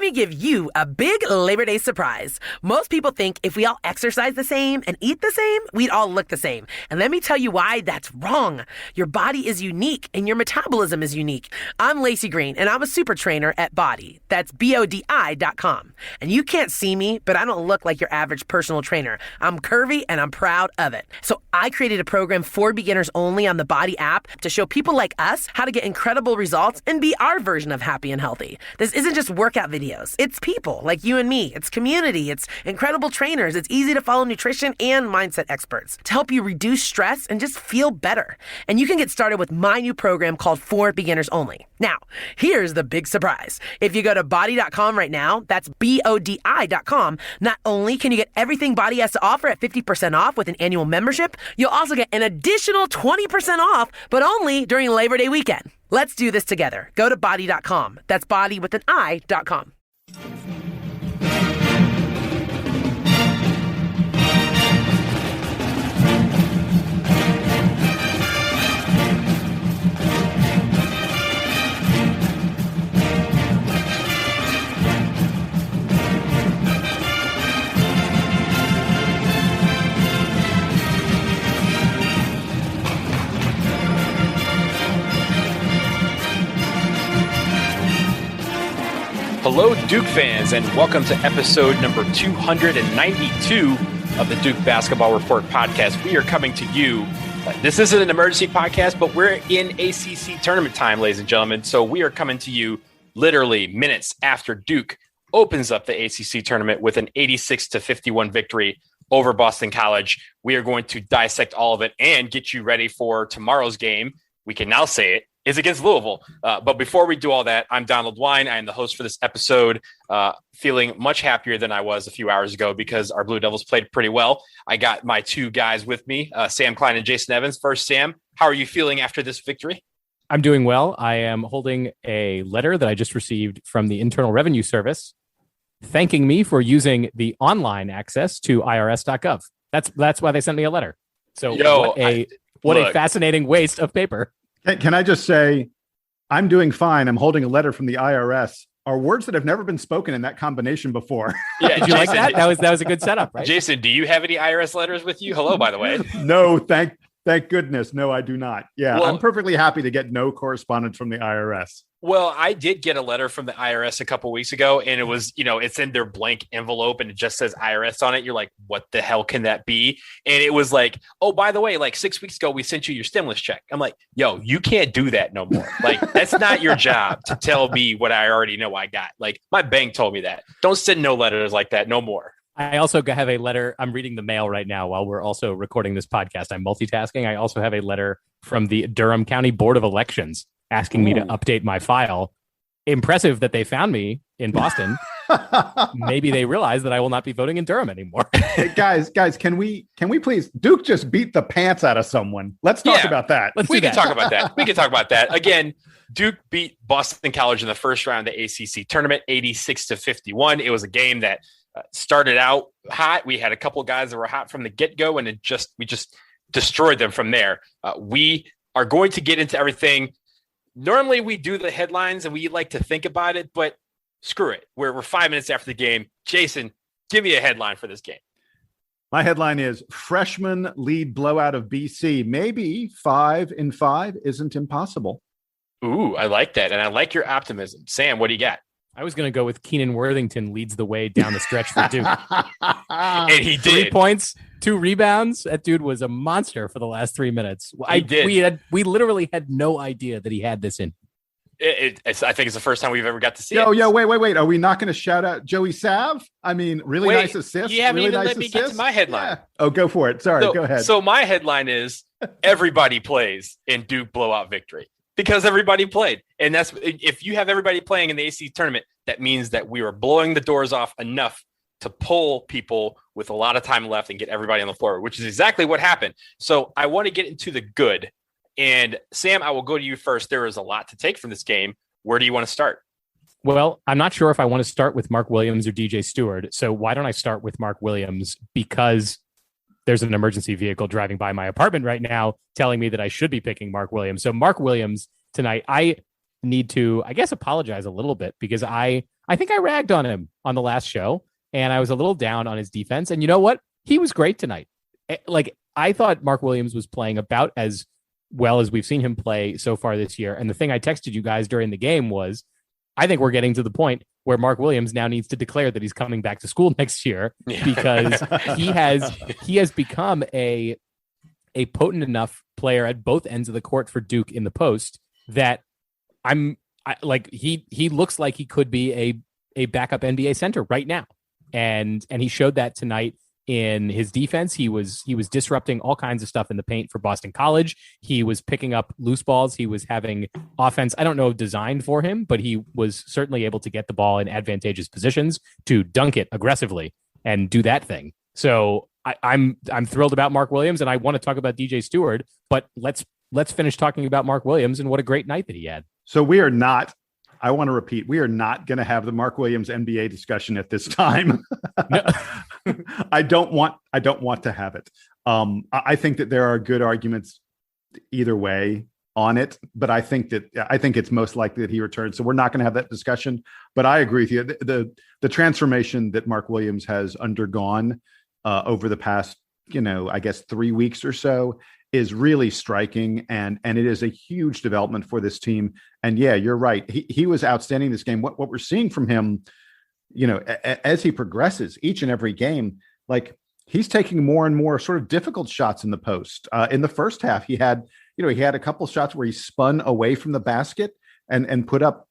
let me give you a big Labor Day surprise. Most people think if we all exercise the same and eat the same, we'd all look the same. And let me tell you why that's wrong. Your body is unique and your metabolism is unique. I'm Lacey Green and I'm a super trainer at Body. That's BODI.com. And you can't see me, but I don't look like your average personal trainer. I'm curvy and I'm proud of it. So I created a program for beginners only on the Body app to show people like us how to get incredible results and be our version of happy and healthy. This isn't just workout videos. It's people like you and me. It's community. It's incredible trainers. It's easy to follow nutrition and mindset experts to help you reduce stress and just feel better. And you can get started with my new program called For Beginners Only. Now, here's the big surprise. If you go to body.com right now, that's BODI.com, not only can you get everything Body has to offer at 50% off with an annual membership, you'll also get an additional 20% off, but only during Labor Day weekend. Let's do this together. Go to body.com. That's body with an I.com. Hello, Duke fans, and welcome to episode number 292 of the Duke Basketball Report podcast. We are coming to you. This isn't an emergency podcast, but we're in ACC tournament time, ladies and gentlemen. So we are coming to you literally minutes after Duke opens up the ACC tournament with an 86-51 victory over Boston College. We are going to dissect all of it and get you ready for tomorrow's game. We can now say it is against Louisville. But before we do all that, I'm Donald Wine. I am the host for this episode, feeling much happier than I was a few hours ago because our Blue Devils played pretty well. I got my two guys with me, Sam Klein and Jason Evans. First, Sam, how are you feeling after this victory? I'm doing well. I am holding a letter that I just received from the Internal Revenue Service thanking me for using the online access to irs.gov. That's why they sent me a letter. So what a fascinating waste of paper. Can I just say, I'm doing fine. I'm holding a letter from the IRS. Are words that have never been spoken in that combination before. Yeah, did you like that? That was a good setup, right? Jason, do you have any IRS letters with you? Hello, by the way. No, thank goodness. No, I do not. Yeah, well, I'm perfectly happy to get no correspondence from the IRS. Well, I did get a letter from the IRS a couple weeks ago, and it was, it's in their blank envelope and it just says IRS on it. You're like, what the hell can that be? And it was like, oh, by the way, like 6 weeks ago, we sent you your stimulus check. I'm like, yo, you can't do that no more. Like, that's not your job to tell me what I already know I got. Like, my bank told me that. Don't send no letters like that no more. I also have a letter. I'm reading the mail right now while we're also recording this podcast. I'm multitasking. I also have a letter from the Durham County Board of Elections asking me to update my file. Impressive that they found me in Boston. Maybe they realize that I will not be voting in Durham anymore. Hey, guys, can we please? Duke just beat the pants out of someone. Let's talk about that. We can talk about that. Again, Duke beat Boston College in the first round of the ACC tournament, 86-51. It was a game that started out hot. We had a couple of guys that were hot from the get-go, and we just destroyed them from there. We are going to get into everything. Normally we do the headlines and we like to think about it, but screw it. We're 5 minutes after the game. Jason, give me a headline for this game. My headline is freshman lead blowout of BC. Maybe 5-5 isn't impossible. Ooh, I like that. And I like your optimism. Sam, what do you got? I was going to go with Keenan Worthington leads the way down the stretch for Duke. And he did. 3 points, 2 rebounds. That dude was a monster for the last 3 minutes. We literally had no idea that he had this in. I think it's the first time we've ever got to see it. Wait. Are we not going to shout out Joey Sav? I mean, nice assist. You haven't really even nice let me assist. get to my headline. Yeah. Oh, go for it. Sorry, go ahead. So my headline is everybody plays in Duke blowout victory. Because everybody played. And that's if you have everybody playing in the ACC tournament, that means that we were blowing the doors off enough to pull people with a lot of time left and get everybody on the floor, which is exactly what happened. So I want to get into the good. And Sam, I will go to you first. There is a lot to take from this game. Where do you want to start? Well, I'm not sure if I want to start with Mark Williams or DJ Stewart. So why don't I start with Mark Williams? Because there's an emergency vehicle driving by my apartment right now telling me that I should be picking Mark Williams. So Mark Williams tonight, I need to, I guess, apologize a little bit because I I think I ragged on him on the last show, and I was a little down on his defense. And you know what? He was great tonight. Like, I thought Mark Williams was playing about as well as we've seen him play so far this year. And the thing I texted you guys during the game was, I think we're getting to the point where Mark Williams now needs to declare that he's coming back to school next year, because he has become a potent enough player at both ends of the court for Duke in the post that he looks like he could be a backup NBA center right now. And he showed that tonight in his defense. He was disrupting all kinds of stuff in the paint for Boston College. He was picking up loose balls. He was having offense, I don't know, designed for him, but he was certainly able to get the ball in advantageous positions to dunk it aggressively and do that thing. So I'm thrilled about Mark Williams, and I want to talk about DJ Stewart, but let's finish talking about Mark Williams and what a great night that he had. So I want to repeat, we are not going to have the Mark Williams NBA discussion at this time. No. I don't want to have it. I think that there are good arguments either way on it, but I think it's most likely that he returns. So we're not going to have that discussion. But I agree with you. The transformation that Mark Williams has undergone over the past, I guess 3 weeks or so is really striking, and it is a huge development for this team. And yeah, you're right. He was outstanding this game. What we're seeing from him, as he progresses each and every game, like, he's taking more and more sort of difficult shots in the post. In the first half, he had a couple shots where he spun away from the basket and put up,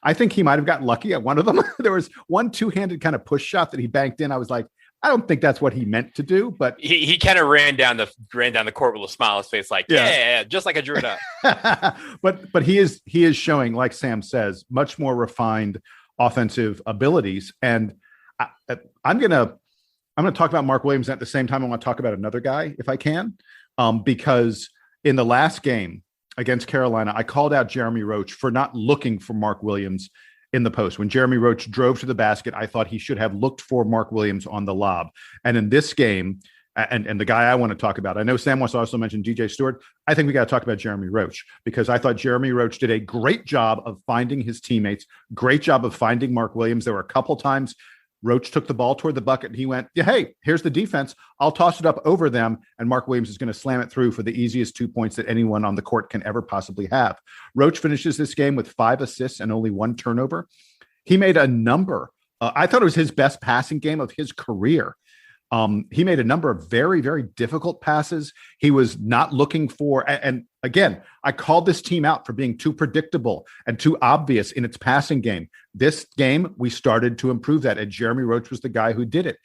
I think he might have gotten lucky at one of them. There was one two-handed kind of push shot that he banked in. I was like, I don't think that's what he meant to do, but he kind of ran down the court with a smile on his face, like, yeah, just like I drew it up. but he is showing, like Sam says, much more refined offensive abilities. And I'm gonna talk about Mark Williams at the same time. I want to talk about another guy if I can, because in the last game against Carolina, I called out Jeremy Roach for not looking for Mark Williams in the post. When Jeremy Roach drove to the basket, I thought he should have looked for Mark Williams on the lob. And in this game, and the guy I want to talk about, I know Sam wants to also mention DJ Stewart. I think we got to talk about Jeremy Roach, because I thought Jeremy Roach did a great job of finding his teammates, great job of finding Mark Williams. There were a couple times Roach took the ball toward the bucket and he went, yeah, hey, here's the defense. I'll toss it up over them. And Mark Williams is going to slam it through for the easiest 2 points that anyone on the court can ever possibly have. Roach finishes this game with 5 assists and only 1 turnover. He made a number. I thought it was his best passing game of his career. He made a number of very, very difficult passes. He was not looking for, and again, I called this team out for being too predictable and too obvious in its passing game. This game, we started to improve that, and Jeremy Roach was the guy who did it.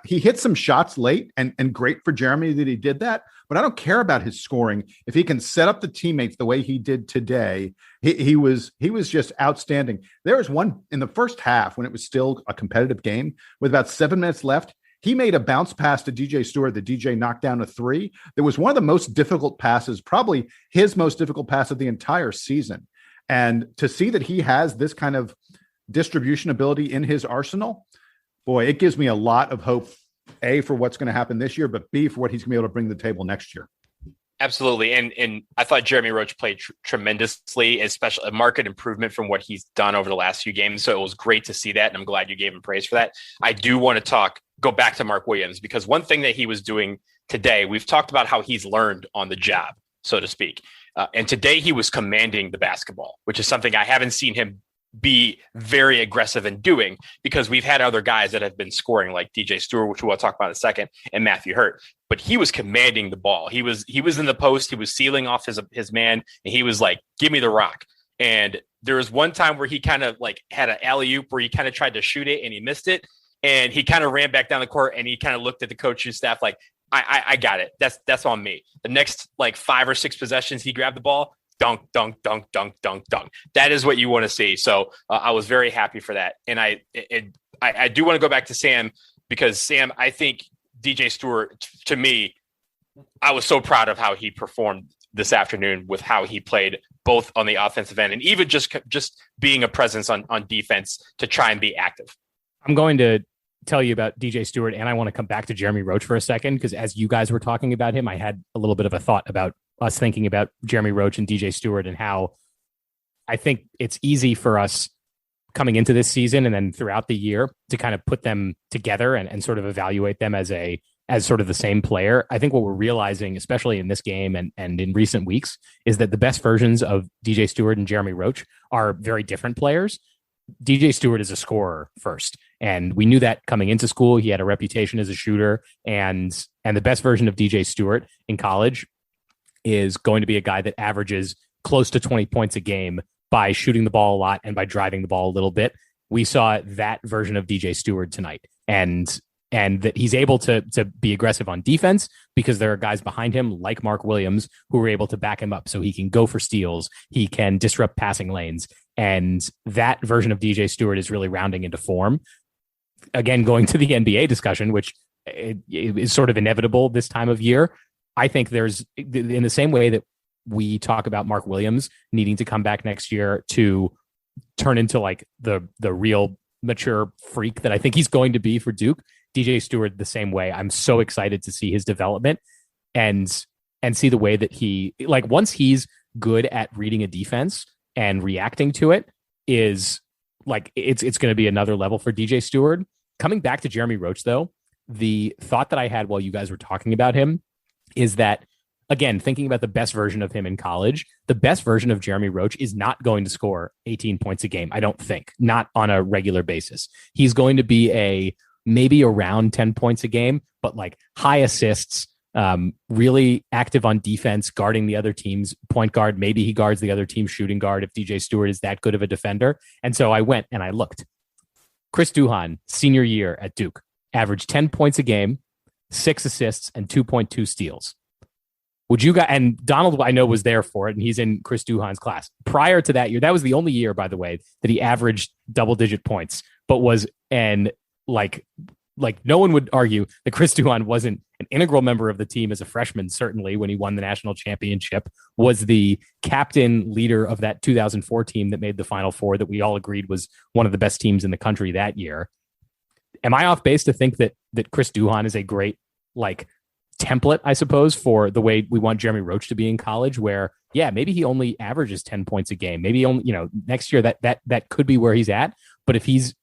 He hit some shots late, and great for Jeremy that he did that, but I don't care about his scoring. If he can set up the teammates the way he did today, he was just outstanding. There was one in the first half when it was still a competitive game with about 7 minutes left. He made a bounce pass to DJ Stewart. The DJ knocked down a 3. It was one of the most difficult passes, probably his most difficult pass of the entire season. And to see that he has this kind of distribution ability in his arsenal, boy, it gives me a lot of hope, A, for what's going to happen this year, but B, for what he's going to be able to bring to the table next year. Absolutely. And I thought Jeremy Roach played tremendously, especially a market improvement from what he's done over the last few games. So it was great to see that. And I'm glad you gave him praise for that. I do want to go back to Mark Williams, because one thing that he was doing today, we've talked about how he's learned on the job, so to speak. And today he was commanding the basketball, which is something I haven't seen him be very aggressive in doing, because we've had other guys that have been scoring, like DJ Stewart, which we'll talk about in a second, and Matthew Hurt. But he was commanding the ball. He was in the post. He was sealing off his man, and he was like, "Give me the rock." And there was one time where he kind of like had an alley-oop where he kind of tried to shoot it and he missed it, and he kind of ran back down the court and he kind of looked at the coaching staff like, "I got it. That's on me." The next like 5 or 6 possessions, he grabbed the ball. Dunk, dunk, dunk, dunk, dunk, dunk. That is what you want to see. So I was very happy for that. And I do want to go back to Sam, because Sam, I think DJ Stewart, to me, I was so proud of how he performed this afternoon with how he played both on the offensive end and even just being a presence on defense to try and be active. I'm going to tell you about DJ Stewart, and I want to come back to Jeremy Roach for a second, because as you guys were talking about him, I had a little bit of a thought about us thinking about Jeremy Roach and DJ Stewart, and how I think it's easy for us coming into this season and then throughout the year to kind of put them together and sort of evaluate them as sort of the same player. I think what we're realizing, especially in this game and in recent weeks, is that the best versions of DJ Stewart and Jeremy Roach are very different players. DJ Stewart is a scorer first, and we knew that coming into school. He had a reputation as a shooter, and the best version of DJ Stewart in college is going to be a guy that averages close to 20 points a game by shooting the ball a lot and by driving the ball a little bit. We saw that version of DJ Stewart tonight, and that he's able to be aggressive on defense because there are guys behind him like Mark Williams who are able to back him up so he can go for steals. He can disrupt passing lanes. And that version of DJ Stewart is really rounding into form. Again, going to the NBA discussion, which is sort of inevitable this time of year. I think there's, in the same way that we talk about Mark Williams needing to come back next year to turn into like the real mature freak that I think he's going to be for Duke, DJ Stewart the same way. I'm so excited to see his development and see the way that he, like, once he's good at reading a defense and reacting to it, is like it's going to be another level for DJ Stewart. Coming back to Jeremy Roach, though, the thought that I had while you guys were talking about him is that, again, thinking about the best version of him in college, the best version of Jeremy Roach is not going to score 18 points a game. I don't think, not on a regular basis. He's going to be maybe around 10 points a game, but like high assists, really active on defense, guarding the other team's point guard. Maybe he guards the other team's shooting guard if DJ Stewart is that good of a defender. And so I went and I looked. Chris Duhon, senior year at Duke, averaged 10 points a game, 6 assists, and 2.2 steals. Would you guys, and Donald, I know, was there for it, and he's in Chris Duhon's class. Prior to that year, that was the only year, by the way, that he averaged double-digit points, but was, and like no one would argue that Chris Duhon wasn't an integral member of the team as a freshman, certainly when he won the national championship, was the captain leader of that 2004 team that made the Final Four that we all agreed was one of the best teams in the country that year. Am I off base to think that Chris Duhon is a great, like, template, I suppose, for the way we want Jeremy Roach to be in college, where, yeah, maybe he only averages 10 points a game. Maybe only, next year that could be where he's at. But if he's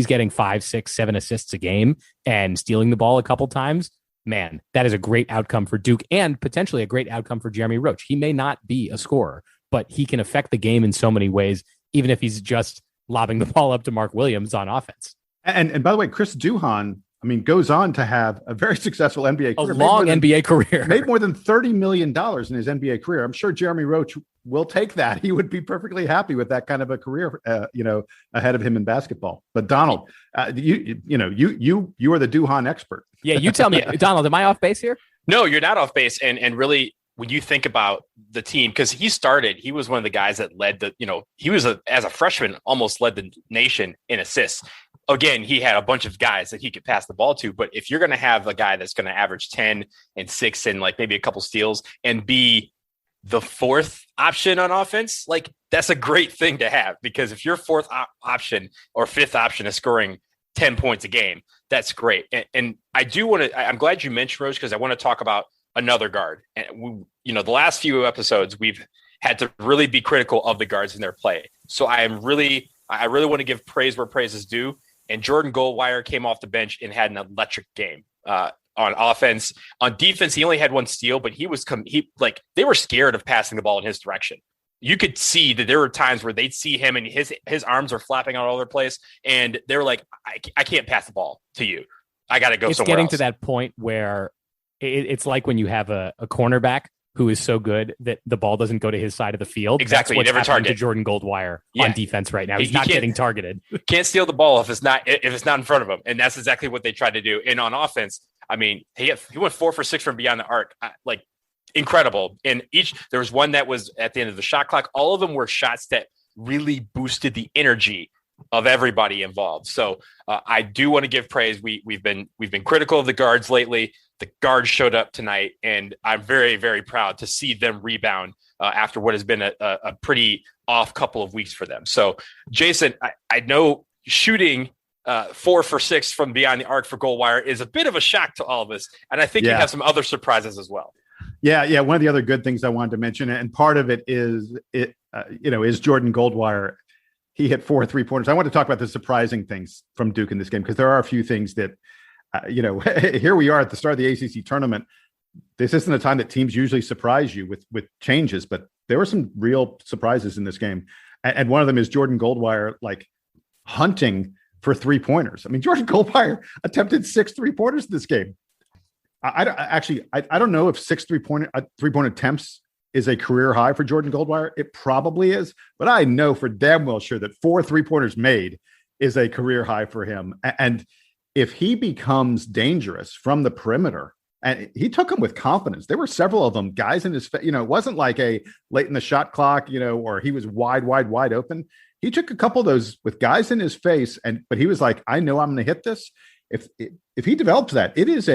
getting 5, 6, 7 assists a game and stealing the ball a couple times, man, that is a great outcome for Duke and potentially a great outcome for Jeremy Roach. He may not be a scorer, but he can affect the game in so many ways, even if he's just lobbing the ball up to Mark Williams on offense. And by the way, Chris Duhon, goes on to have a very successful NBA career. A long NBA career. Made more than $30 million in his NBA career. I'm sure Jeremy Roach will take that. He would be perfectly happy with that kind of a career, ahead of him in basketball. But Donald, you are the Duhon expert. Yeah, you tell me, Donald, am I off base here? No, you're not off base. And really, when you think about the team, because he was one of the guys that led he was as a freshman, almost led the nation in assists. Again, he had a bunch of guys that he could pass the ball to, but if you're going to have a guy that's going to average 10 and 6 and like maybe a couple steals and be the fourth option on offense, like that's a great thing to have, because if your fourth option or fifth option is scoring 10 points a game, that's great. And I do want to, I'm glad you mentioned Roach, because I want to talk about another guard. And the last few episodes, we've had to really be critical of the guards in their play. So I really want to give praise where praise is due. And Jordan Goldwire came off the bench and had an electric game on offense. On defense, he only had 1 steal, but they were scared of passing the ball in his direction. You could see that there were times where they'd see him and his arms are flapping all over the place, and they were like, I can't pass the ball to you. I got to go somewhere else. It's getting to that point where it's like when you have a cornerback who is so good that the ball doesn't go to his side of the field. Exactly. That's what's never target to Jordan Goldwire on defense right now. He's not getting targeted. Can't steal the ball if it's not in front of him. And that's exactly what they tried to do. And on offense, he went 4 for 6 from beyond the arc. Incredible. And there was one that was at the end of the shot clock. All of them were shots that really boosted the energy of everybody involved. So I do want to give praise. We've been critical of the guards lately. The guards showed up tonight, and I'm very, very proud to see them rebound after what has been a pretty off couple of weeks for them. So, Jason, I know shooting 4 for 6 from beyond the arc for Goldwire is a bit of a shock to all of us, and I think you have some other surprises as well. Yeah. One of the other good things I wanted to mention, and part of it is Jordan Goldwire. he hit 4 3-pointers. I want to talk about the surprising things from Duke in this game, because there are a few things that, here we are at the start of the ACC tournament. This isn't a time that teams usually surprise you with changes, but there were some real surprises in this game. And one of them is Jordan Goldwire, like, hunting for 3-pointers. I mean, Jordan Goldwire attempted 6 3-pointers in this game. I don't know if 6 3-point attempts is a career high for Jordan Goldwire. It probably is, but I know for damn well sure that 4 3-pointers made is a career high for him. And if he becomes dangerous from the perimeter, and he took them with confidence. There were several of them, guys in his face. It wasn't like a late in the shot clock, or he was wide open. He took a couple of those with guys in his face, but he was like, I know I'm going to hit this. If he develops that, it's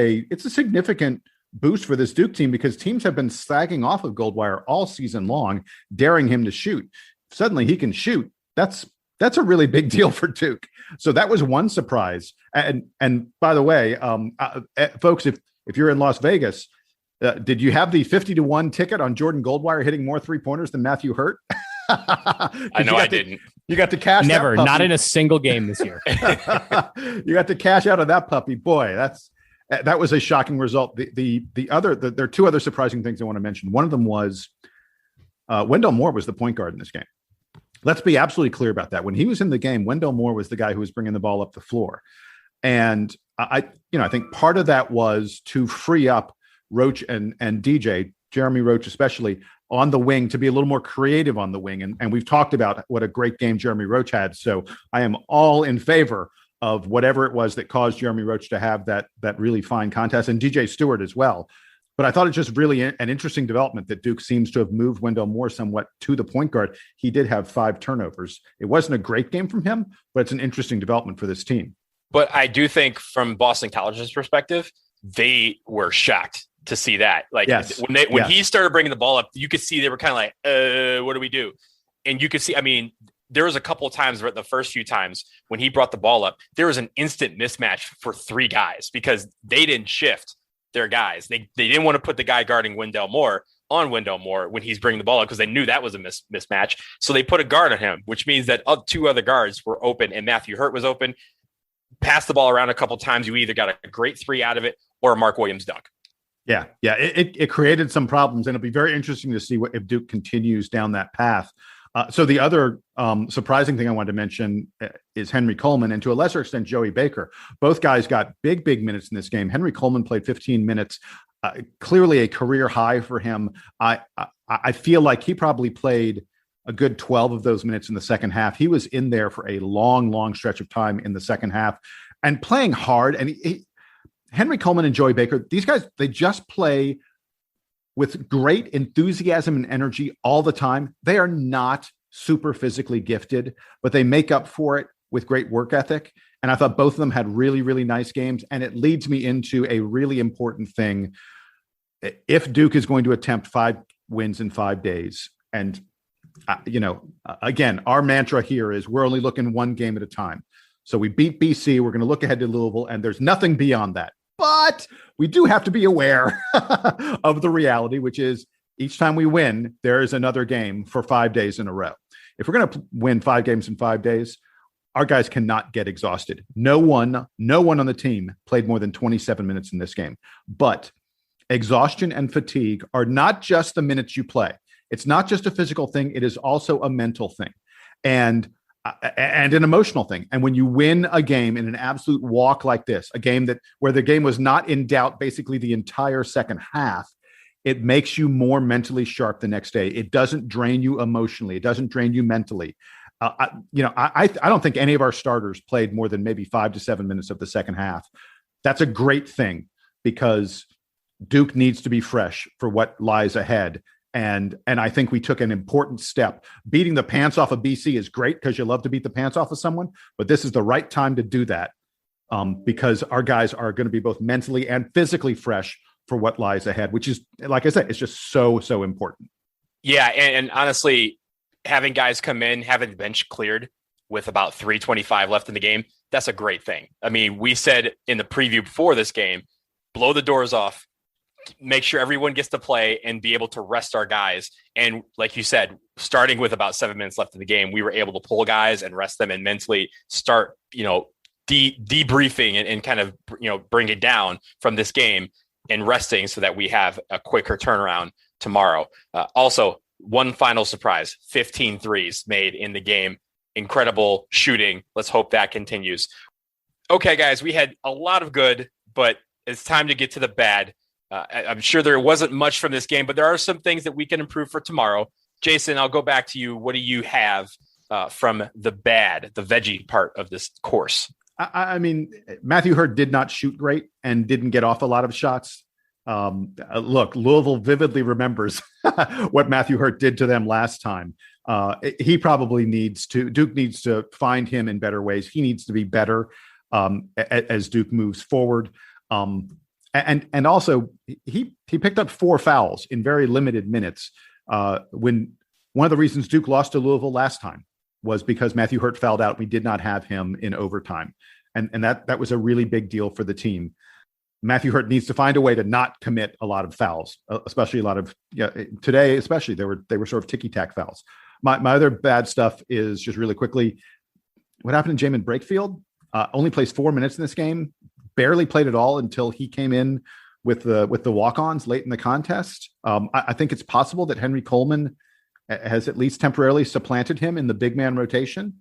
a significant boost for this Duke team, because teams have been sagging off of Goldwire all season long, daring him to shoot. Suddenly he can shoot. That's a really big deal for Duke. So that was one surprise. And by the way, folks, if you're in Las Vegas, did you have the 50-1 ticket on Jordan Goldwire hitting more 3-pointers than Matthew Hurt? I know I didn't. You got to cash. Never, not in a single game this year. You got to cash out of that puppy. Boy, that was a shocking result. There are 2 other surprising things I want to mention. One of them was Wendell Moore was the point guard in this game. Let's be absolutely clear about that. When he was in the game, Wendell Moore was the guy who was bringing the ball up the floor. And I think part of that was to free up Roach and DJ, Jeremy Roach especially, on the wing, to be a little more creative on the wing. And we've talked about what a great game Jeremy Roach had. So I am all in favor of whatever it was that caused Jeremy Roach to have that really fine contest, and DJ Stewart as well. But I thought it's just really an interesting development that Duke seems to have moved Wendell Moore somewhat to the point guard. He did have 5 turnovers. It wasn't a great game from him, but it's an interesting development for this team. But I do think from Boston College's perspective, they were shocked to see that. Like, yes. when he started bringing the ball up, you could see they were kind of like, what do we do? And you could see, I mean, there was a couple of times, the first few times when he brought the ball up, there was an instant mismatch for 3 guys because they didn't shift their guys. They didn't want to put the guy guarding Wendell Moore on Wendell Moore when he's bringing the ball up, because they knew that was a mismatch. So they put a guard on him, which means that 2 other guards were open, and Matthew Hurt was open. Passed the ball around a couple of times. You either got a great 3 out of it or a Mark Williams dunk. Yeah. It created some problems, and it'll be very interesting to see if Duke continues down that path. So the other surprising thing I wanted to mention is Henry Coleman, and to a lesser extent, Joey Baker. Both guys got big minutes in this game. Henry Coleman played 15 minutes, clearly a career high for him. I feel like he probably played a good 12 of those minutes in the second half. He was in there for a long stretch of time in the second half and playing hard. And Henry Coleman and Joey Baker, these guys, they just play with great enthusiasm and energy all the time. They are not super physically gifted, but they make up for it with great work ethic. And I thought both of them had really nice games. And it leads me into a really important thing. If Duke is going to attempt 5 wins in 5 days, and again, our mantra here is we're only looking 1 game at a time. So we beat BC. We're going to look ahead to Louisville, and there's nothing beyond that. But we do have to be aware of the reality, which is each time we win, there is another game for 5 days in a row. If we're going to win 5 games in 5 days, our guys cannot get exhausted. No one on the team played more than 27 minutes in this game. But exhaustion and fatigue are not just the minutes you play. It's not just a physical thing. It is also a mental thing and an emotional thing. And when you win a game in an absolute walk like this, a game where the game was not in doubt basically the entire second half, it makes you more mentally sharp the next day. It doesn't drain you emotionally. It doesn't drain you mentally. I don't think any of our starters played more than maybe 5 to 7 minutes of the second half. That's a great thing because Duke needs to be fresh for what lies ahead. And I think we took an important step. Beating the pants off of BC is great because you love to beat the pants off of someone, but this is the right time to do that because our guys are going to be both mentally and physically fresh for what lies ahead, which is, like I said, it's just so important. Yeah, and honestly, having guys come in, having the bench cleared with about 3:25 left in the game, that's a great thing. I mean, we said in the preview before this game, blow the doors off, make sure everyone gets to play and be able to rest our guys. And like you said, starting with about 7 minutes left in the game, we were able to pull guys and rest them and mentally start, debriefing and kind of, bring it down from this game and resting so that we have a quicker turnaround tomorrow. Also, one final surprise, 15 threes made in the game. Incredible shooting. Let's hope that continues. Okay, guys, we had a lot of good, but it's time to get to the bad. I'm sure there wasn't much from this game, but there are some things that we can improve for tomorrow. Jason, I'll go back to you. What do you have from the bad, the veggie part of this course? I mean, Matthew Hurt did not shoot great and didn't get off a lot of shots. Look, Louisville vividly remembers what Matthew Hurt did to them last time. He probably Duke needs to find him in better ways. He needs to be better as Duke moves forward. And also he picked up 4 fouls in very limited minutes. When one of the reasons Duke lost to Louisville last time was because Matthew Hurt fouled out. We did not have him in overtime. And that was a really big deal for the team. Matthew Hurt needs to find a way to not commit a lot of fouls, especially a lot of today, especially they were sort of ticky-tack fouls. My other bad stuff is just really quickly, what happened to Jamin Brakefield? Only plays 4 minutes in this game, barely played at all until he came in with the walk-ons late in the contest. I think it's possible that Henry Coleman has at least temporarily supplanted him in the big man rotation.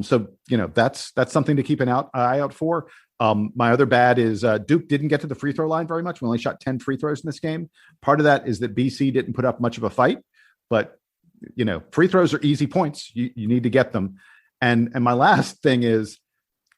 So that's something to keep an eye out for. My other bad is Duke didn't get to the free throw line very much. We only shot 10 free throws in this game. Part of that is that BC didn't put up much of a fight, but free throws are easy points. You need to get them. And my last thing is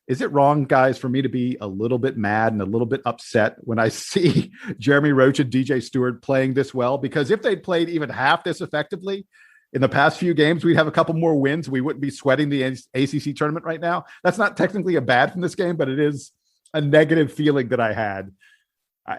it wrong, guys, for me to be a little bit mad and a little bit upset when I see Jeremy Roach and DJ Stewart playing this well? Because if they'd played even half this effectively in the past few games, we'd have a couple more wins. We wouldn't be sweating the ACC tournament right now. That's not technically a bad from this game, but it is a negative feeling that I had.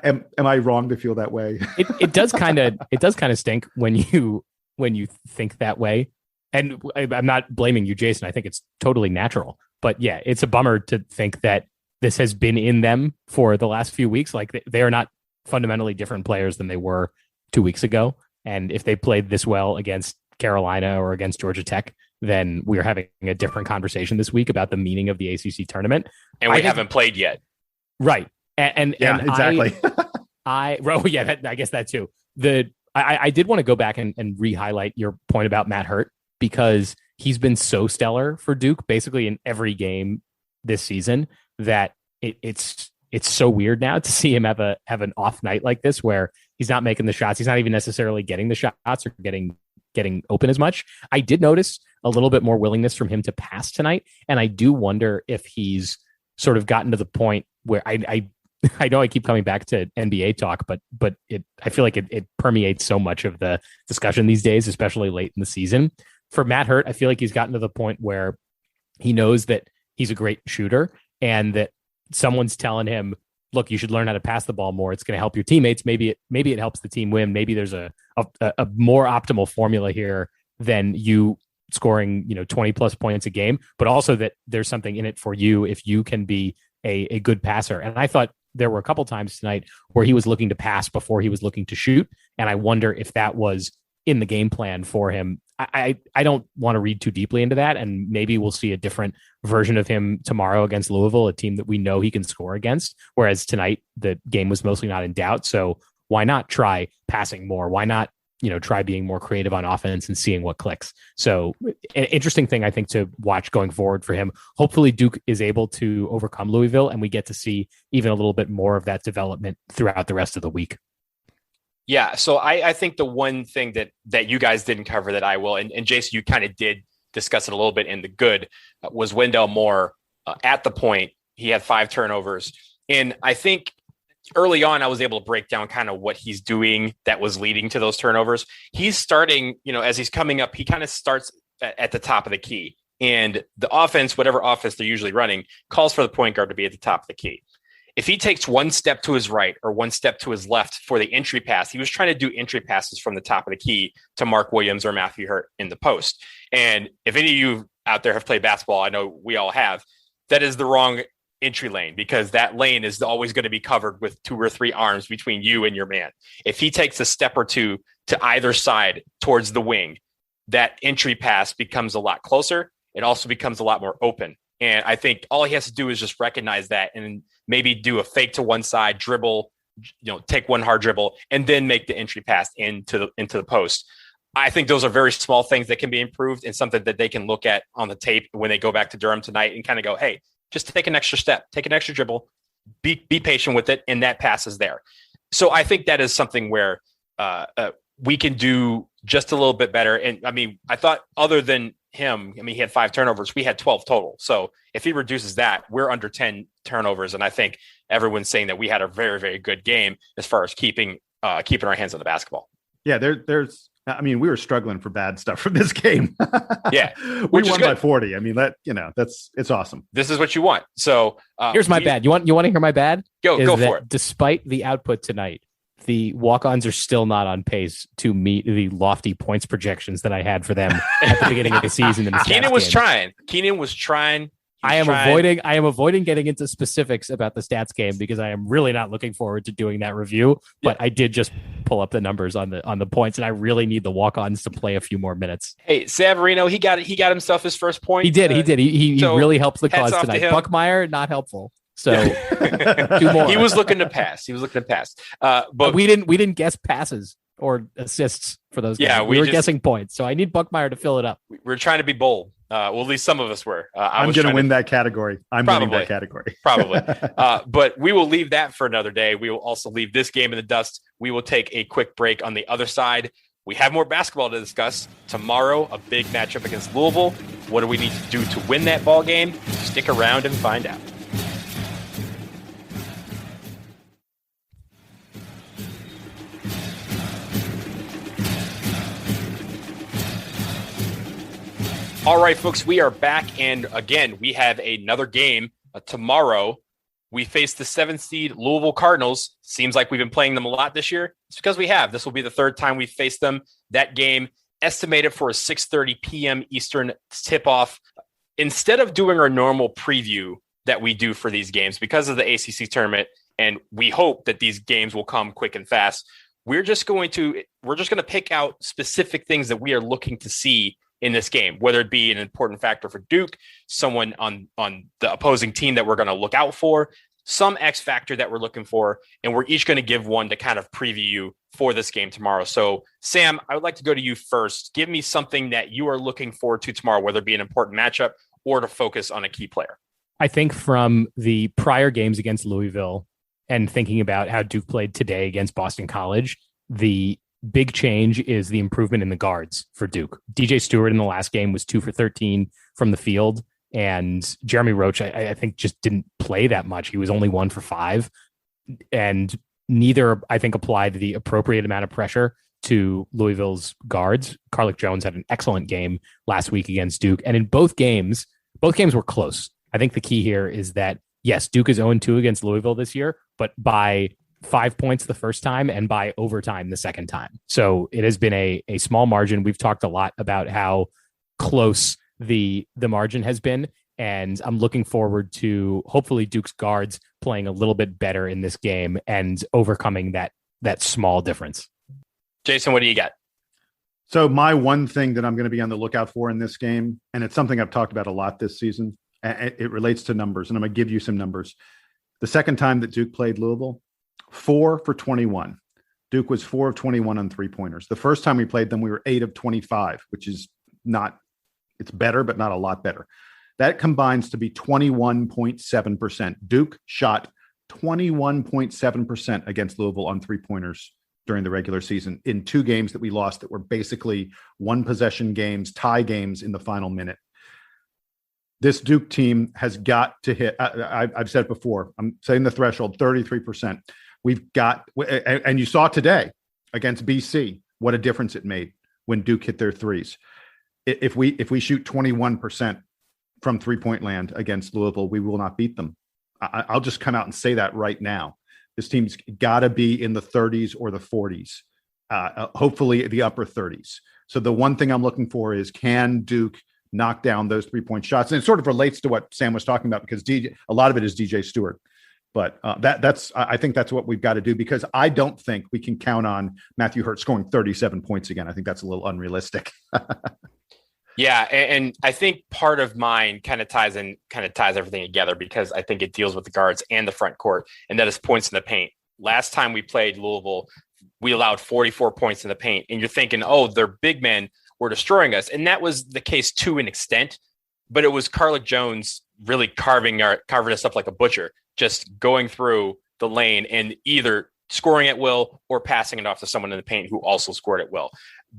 Am I wrong to feel that way? It does kind of stink when you think that way. And I'm not blaming you, Jason. I think it's totally natural. But yeah, it's a bummer to think that this has been in them for the last few weeks. Like they are not fundamentally different players than they were 2 weeks ago. And if they played this well against Carolina or against Georgia Tech, then we're having a different conversation this week about the meaning of the ACC tournament. And we haven't played yet. Right. And exactly. I guess that too. I did want to go back and re-highlight your point about Matt Hurt, because he's been so stellar for Duke basically in every game this season that it's so weird now to see him have an off night like this where he's not making the shots. He's not even necessarily getting the shots or getting open as much. I did notice a little bit more willingness from him to pass tonight. And I do wonder if he's sort of gotten to the point where I know I keep coming back to NBA talk, but I feel like it permeates so much of the discussion these days, especially late in the season. For Matt Hurt, I feel like he's gotten to the point where he knows that he's a great shooter and that someone's telling him, look, you should learn how to pass the ball more. It's going to help your teammates. Maybe it helps the team win. Maybe there's a more optimal formula here than you scoring, 20 plus points a game, but also that there's something in it for you if you can be a good passer. And I thought there were a couple times tonight where he was looking to pass before he was looking to shoot. And I wonder if that was in the game plan for him. I don't want to read too deeply into that. And maybe we'll see a different version of him tomorrow against Louisville, a team that we know he can score against. Whereas tonight, the game was mostly not in doubt. So why not try passing more? Why not, try being more creative on offense and seeing what clicks? So an interesting thing, I think, to watch going forward for him. Hopefully Duke is able to overcome Louisville and we get to see even a little bit more of that development throughout the rest of the week. Yeah, so I think the one thing that you guys didn't cover that I will, and Jason, you kind of did discuss it a little bit in the good, was Wendell Moore at the point. He had 5 turnovers. And I think early on, I was able to break down kind of what he's doing that was leading to those turnovers. He's starting, as he's coming up, he kind of starts at the top of the key. And the offense, whatever offense they're usually running, calls for the point guard to be at the top of the key. If he takes one step to his right or one step to his left for the entry pass, he was trying to do entry passes from the top of the key to Mark Williams or Matthew Hurt in the post. And if any of you out there have played basketball, I know we all have, that is the wrong entry lane because that lane is always going to be covered with 2 or 3 arms between you and your man. If he takes a step or two to either side towards the wing, that entry pass becomes a lot closer. It also becomes a lot more open. And I think all he has to do is just recognize that and maybe do a fake to one side, dribble, take one hard dribble, and then make the entry pass into the post. I think those are very small things that can be improved and something that they can look at on the tape when they go back to Durham tonight and kind of go, hey, just take an extra step, take an extra dribble, be patient with it, and that pass is there. So I think that is something where we can do just a little bit better. And I mean, I thought other than him, he had 5 turnovers. We had 12 total. So if he reduces that, we're under 10 turnovers. And I think everyone's saying that we had a very, very good game as far as keeping our hands on the basketball. Yeah, we were struggling for bad stuff from this game. Yeah. We won by 40. It's awesome. This is what you want. So here's my bad. You want to hear my bad? Go for it. Despite the output tonight, the walk-ons are still not on pace to meet the lofty points projections that I had for them at the beginning of the season. Keenan was trying. I am avoiding getting into specifics about the stats game because I am really not looking forward to doing that review. But I did just pull up the numbers on the points, and I really need the walk-ons to play a few more minutes. Hey, Savarino, he got himself his first point. He did. He really helped the cause tonight. Buckmeyer, not helpful. So do more. He was looking to pass. But we didn't guess passes or assists for those guys. Yeah, we were guessing points. So I need Buckmeyer to fill it up. We're trying to be bold. Well, at least some of us were. I'm going to win that category. Winning that category. Probably. But we will leave that for another day. We will also leave this game in the dust. We will take a quick break on the other side. We have more basketball to discuss. Tomorrow, a big matchup against Louisville. What do we need to do to win that ball game? Stick around and find out. All right, folks, we are back. And again, we have another game tomorrow. We face the 7th seed Louisville Cardinals. Seems like we've been playing them a lot this year. It's because we have. This will be the 3rd time we've faced them. That game estimated for a 6:30 p.m. Eastern tip-off. Instead of doing our normal preview that we do for these games because of the ACC tournament, and we hope that these games will come quick and fast, we're just going to pick out specific things that we are looking to see in this game, whether it be an important factor for Duke, someone on the opposing team that we're going to look out for, some X factor that we're looking for, and we're each going to give one to kind of preview you for this game tomorrow. So, Sam, I would like to go to you first. Give me something that you are looking forward to tomorrow, whether it be an important matchup or to focus on a key player. I think from the prior games against Louisville and thinking about how Duke played today against Boston College, the big change is the improvement in the guards for Duke. DJ Stewart in the last game was 2 for 13 from the field, and Jeremy Roach, I think, just didn't play that much. He was only 1 for 5, and neither, I think, applied the appropriate amount of pressure to Louisville's guards. Carlick Jones had an excellent game last week against Duke, and in both games were close. I think the key here is that, yes, Duke is 0-2 against Louisville this year, but by 5 points the first time and by overtime the second time. So it has been a small margin. We've talked a lot about how close the margin has been, and I'm looking forward to hopefully Duke's guards playing a little bit better in this game and overcoming that small difference. Jason, what do you got? So my one thing that I'm going to be on the lookout for in this game, and it's something I've talked about a lot this season, it relates to numbers, and I'm going to give you some numbers. The second time that Duke played Louisville, 4 for 21. Duke was 4 of 21 on 3-pointers. The first time we played them, we were 8 of 25, which is it's better, but not a lot better. That combines to be 21.7%. Duke shot 21.7% against Louisville on 3-pointers during the regular season in 2 games that we lost that were basically 1-possession games, tie games in the final minute. This Duke team has got to hit, I've said it before, I'm setting the threshold, 33%. We've got, and you saw today against BC, what a difference it made when Duke hit their threes. If we shoot 21% from 3-point land against Louisville, we will not beat them. I'll just come out and say that right now. This team's got to be in the 30s or the 40s, hopefully the upper 30s. So the one thing I'm looking for is, can Duke knock down those 3-point shots? And it sort of relates to what Sam was talking about, because a lot of it is DJ Stewart. But I think that's what we've got to do, because I don't think we can count on Matthew Hurt scoring 37 points again. I think that's a little unrealistic. Yeah, and I think part of mine kind of ties everything together, because I think it deals with the guards and the front court, and that is points in the paint. Last time we played Louisville, we allowed 44 points in the paint, and you're thinking, oh, their big men were destroying us, and that was the case to an extent, but it was Carlick Jones really carving us up like a butcher, just going through the lane and either scoring at will or passing it off to someone in the paint who also scored at will.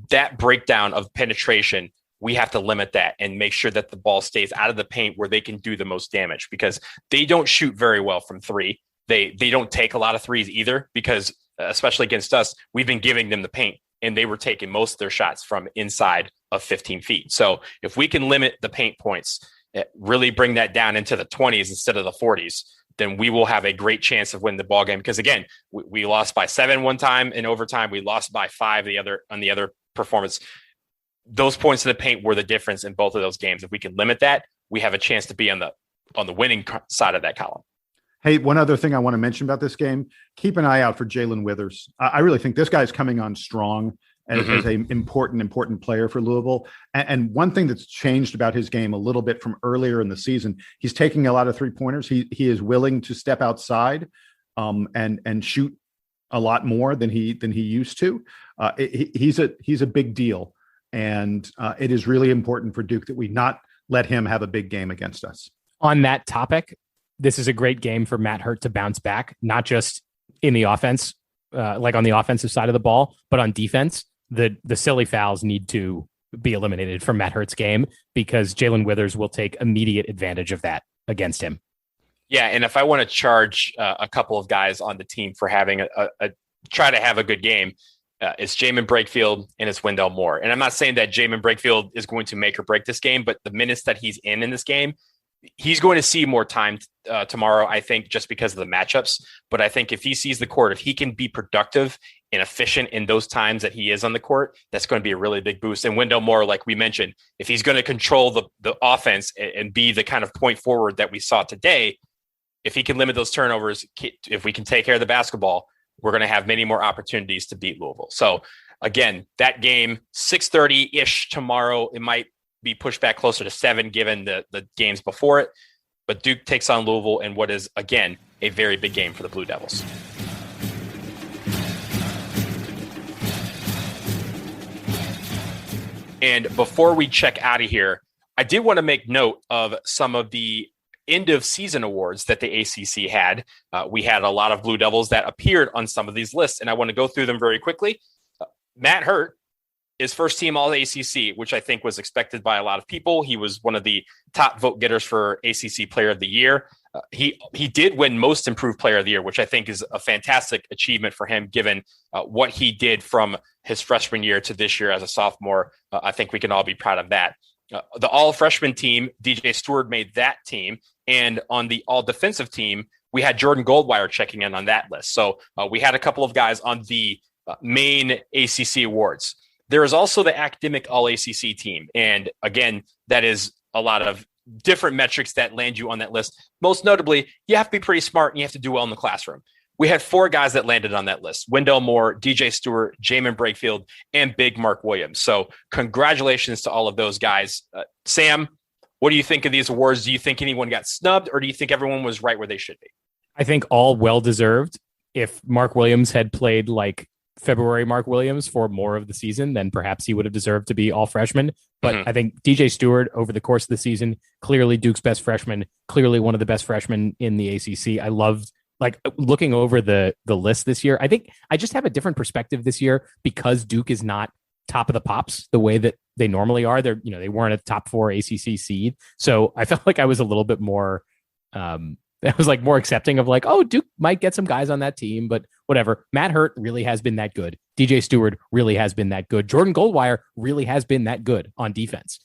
That breakdown of penetration, we have to limit that and make sure that the ball stays out of the paint where they can do the most damage, because they don't shoot very well from three. They don't take a lot of threes either, because especially against us, we've been giving them the paint and they were taking most of their shots from inside of 15 feet. So if we can limit the paint points, really bring that down into the 20s instead of the 40s, then we will have a great chance of winning the ball game. Because again, we lost by 7 one time in overtime. We lost by 5 on the other performance. Those points in the paint were the difference in both of those games. If we can limit that, we have a chance to be on the winning side of that column. Hey, one other thing I want to mention about this game: keep an eye out for Jalen Withers. I really think this guy's coming on strong as an important player for Louisville. And one thing that's changed about his game a little bit from earlier in the season, he's taking a lot of 3-pointers. He is willing to step outside and shoot a lot more than he used to. He's a big deal. And it is really important for Duke that we not let him have a big game against us. On that topic, this is a great game for Matt Hurt to bounce back, not just in the offense, like on the offensive side of the ball, but on defense. The silly fouls need to be eliminated from Matt Hurt's game, because Jalen Withers will take immediate advantage of that against him. Yeah, and if I want to charge a couple of guys on the team for having try to have a good game, it's Jamin Brakefield and it's Wendell Moore. And I'm not saying that Jamin Brakefield is going to make or break this game, but the minutes that he's in this game, he's going to see more time tomorrow, I think, just because of the matchups. But I think if he sees the court, if he can be productive and efficient in those times that he is on the court, that's going to be a really big boost. And Wendell Moore, like we mentioned, if he's going to control the offense and be the kind of point forward that we saw today, if he can limit those turnovers, if we can take care of the basketball, we're going to have many more opportunities to beat Louisville. So again, that game, 6:30-ish tomorrow. It might be pushed back closer to 7 given the games before it. But Duke takes on Louisville in what is, again, a very big game for the Blue Devils. And before we check out of here, I did want to make note of some of the end of season awards that the ACC had. We had a lot of Blue Devils that appeared on some of these lists, and I want to go through them very quickly. Matt Hurt is first team all ACC, which I think was expected by a lot of people. He was one of the top vote getters for ACC Player of the Year. He did win Most Improved Player of the Year, which I think is a fantastic achievement for him, given what he did from his freshman year to this year as a sophomore. I think we can all be proud of that. The all freshman team, DJ Stewart made that team. And on the all defensive team, we had Jordan Goldwire checking in on that list. So we had a couple of guys on the main ACC awards. There is also the academic all ACC team. And again, that is a lot of different metrics that land you on that list. Most notably, you have to be pretty smart and you have to do well in the classroom. We had 4 guys that landed on that list: Wendell Moore, DJ Stewart, Jamin Brakefield, and Big Mark Williams. So congratulations to all of those guys. Sam, what do you think of these awards? Do you think anyone got snubbed, or do you think everyone was right where they should be? I think all well-deserved. If Mark Williams had played like February Mark Williams for more of the season, then perhaps he would have deserved to be all freshman. But I think DJ Stewart, over the course of the season, clearly Duke's best freshman, clearly one of the best freshmen in the ACC. I loved looking over the list this year. I think I just have a different perspective this year because Duke is not top of the pops the way that they normally are. They weren't a top 4 ACC seed. So I felt like I was a little bit more, I was like more accepting of like, oh, Duke might get some guys on that team, but whatever. Matt Hurt really has been that good. DJ Stewart really has been that good. Jordan Goldwire really has been that good on defense.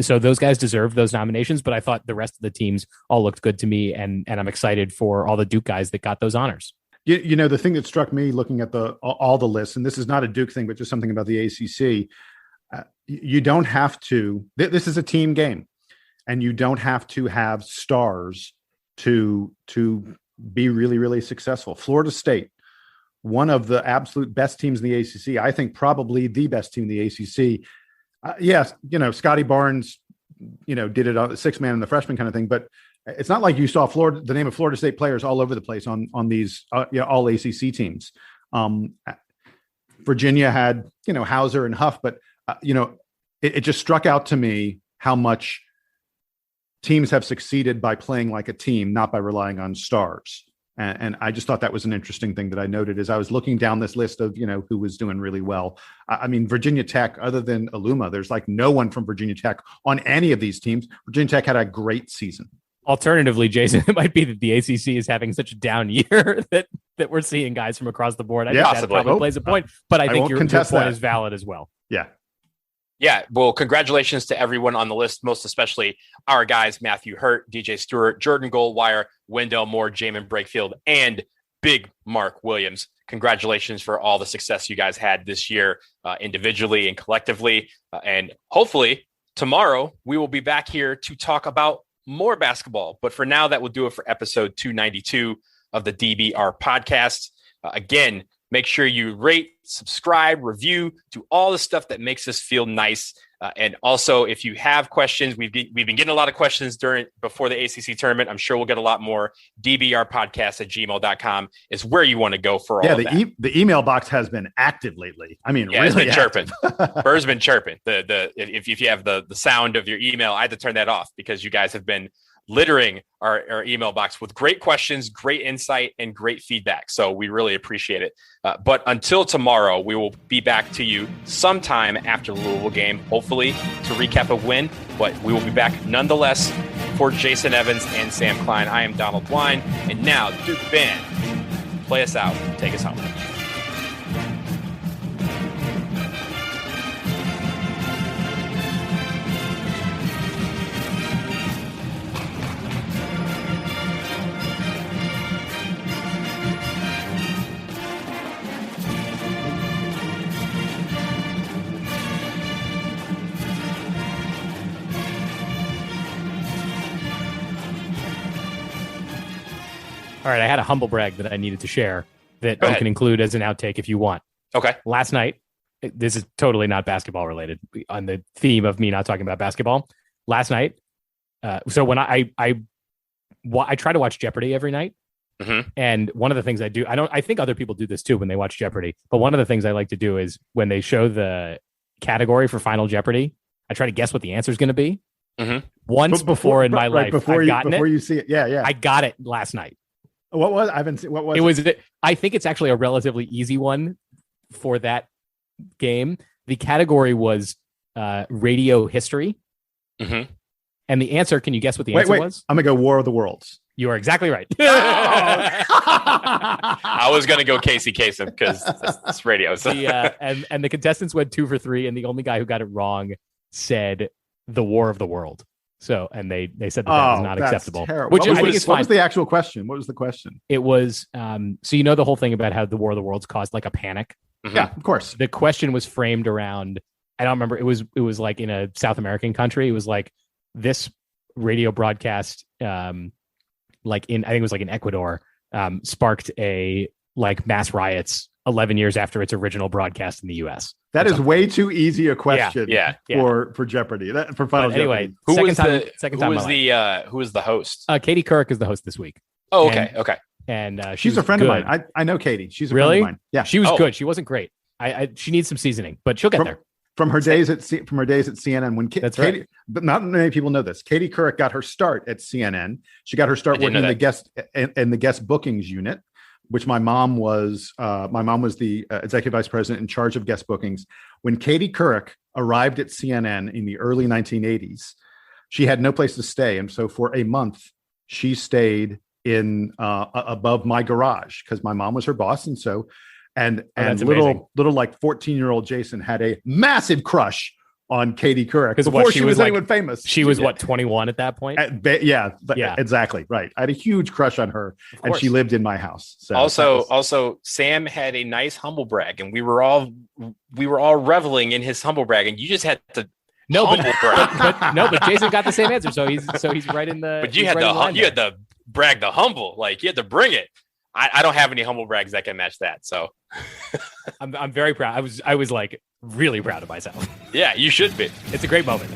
So those guys deserve those nominations, but I thought the rest of the teams all looked good to me, and I'm excited for all the Duke guys that got those honors. You know, the thing that struck me looking at all the lists, and this is not a Duke thing, but just something about the ACC, you don't have to, this is a team game, and you don't have to have stars to be really, really successful. Florida State, one of the absolute best teams in the ACC. I think probably the best team in the ACC. Yes, Scotty Barnes, did it on the 6-man and the freshman kind of thing, but it's not like you saw the name of Florida State players all over the place on these all ACC teams. Virginia had Hauser and Huff, but it just struck out to me how much teams have succeeded by playing like a team, not by relying on stars. And I just thought that was an interesting thing that I noted as I was looking down this list of, who was doing really well. I mean, Virginia Tech, other than Aluma, there's like no one from Virginia Tech on any of these teams. Virginia Tech had a great season. Alternatively, Jason, it might be that the ACC is having such a down year that we're seeing guys from across the board. I think that probably plays a point, but I think your point is valid as well. Yeah. Yeah, well, congratulations to everyone on the list, most especially our guys, Matthew Hurt, DJ Stewart, Jordan Goldwire, Wendell Moore, Jamin Brakefield, and Big Mark Williams. Congratulations for all the success you guys had this year, individually and collectively. And hopefully tomorrow we will be back here to talk about more basketball. But for now, that will do it for episode 292 of the DBR podcast. Again, make sure you rate, subscribe, review, do all the stuff that makes us feel nice. And also, if you have questions, we've been getting a lot of questions before the ACC tournament. I'm sure we'll get a lot more. dbrpodcast@gmail.com is where you want to go for all of that. The email box has been active lately. I mean, really it's been chirping. Burr's been chirping. If you have the sound of your email, I had to turn that off because you guys have been littering our email box with great questions, great insight, and great feedback. So we really appreciate it. But until tomorrow, we will be back to you sometime after the Louisville game, hopefully to recap a win. But we will be back nonetheless. For Jason Evans and Sam Klein, I am Donald Wine. And now, Duke Band, play us out. Take us home. All right, I had a humble brag that I needed to share that you can include as an outtake if you want. Okay. Last night, this is totally not basketball related, on the theme of me not talking about basketball. Last night, so when I try to watch Jeopardy every night, and one of the things I do, I think other people do this too when they watch Jeopardy, but one of the things I like to do is when they show the category for Final Jeopardy, I try to guess what the answer is going to be. Once before in my life, before you see it, I got it last night. What was? I haven't seen. What was? It was. I think it's actually a relatively easy one for that game. The category was radio history, and the answer. Can you guess what the answer was? I'm gonna go War of the Worlds. You are exactly right. I was gonna go Casey Kasem because it's radio. So. And the contestants went 2 for 3, and the only guy who got it wrong said the War of the World. So, and they said that was not acceptable. Which I think is fine. What was the actual question? What was the question? It was, so the whole thing about how the War of the Worlds caused like a panic. Yeah, of course. The question was framed around, I don't remember. It was like in a South American country. It was like this radio broadcast, I think it was like in Ecuador, sparked a like mass riots 11 years after its original broadcast in the U.S. That is way too easy a question for Jeopardy. For Final Jeopardy. Who was the host? Katie Couric is the host this week. Oh, okay. Okay. And she's a friend of mine. I know Katie. She's a friend of mine. Yeah. She was good. She wasn't great. She needs some seasoning, but she'll get there. From her days at CNN, when That's Katie, right. But not many people know this. Katie Couric got her start at CNN. She got her start working in the guest bookings unit, which my mom was the executive vice president in charge of guest bookings. When Katie Couric arrived at CNN in the early 1980s, she had no place to stay, and so for a month she stayed in above my garage because my mom was her boss, and so. And little like 14-year-old Jason had a massive crush on Katie Couric before she was anyone famous. She was 21 at that point? Exactly. Right. I had a huge crush on her, and she lived in my house. So also Sam had a nice humble brag, and we were all reveling in his humble brag, and you just had to but Jason got the same answer, so he's right in the. But you had the brag the humble. Like, you had to bring it. I don't have any humble brags that can match that. So I'm very proud. I was like really proud of myself. yeah, you should be. It's a great moment.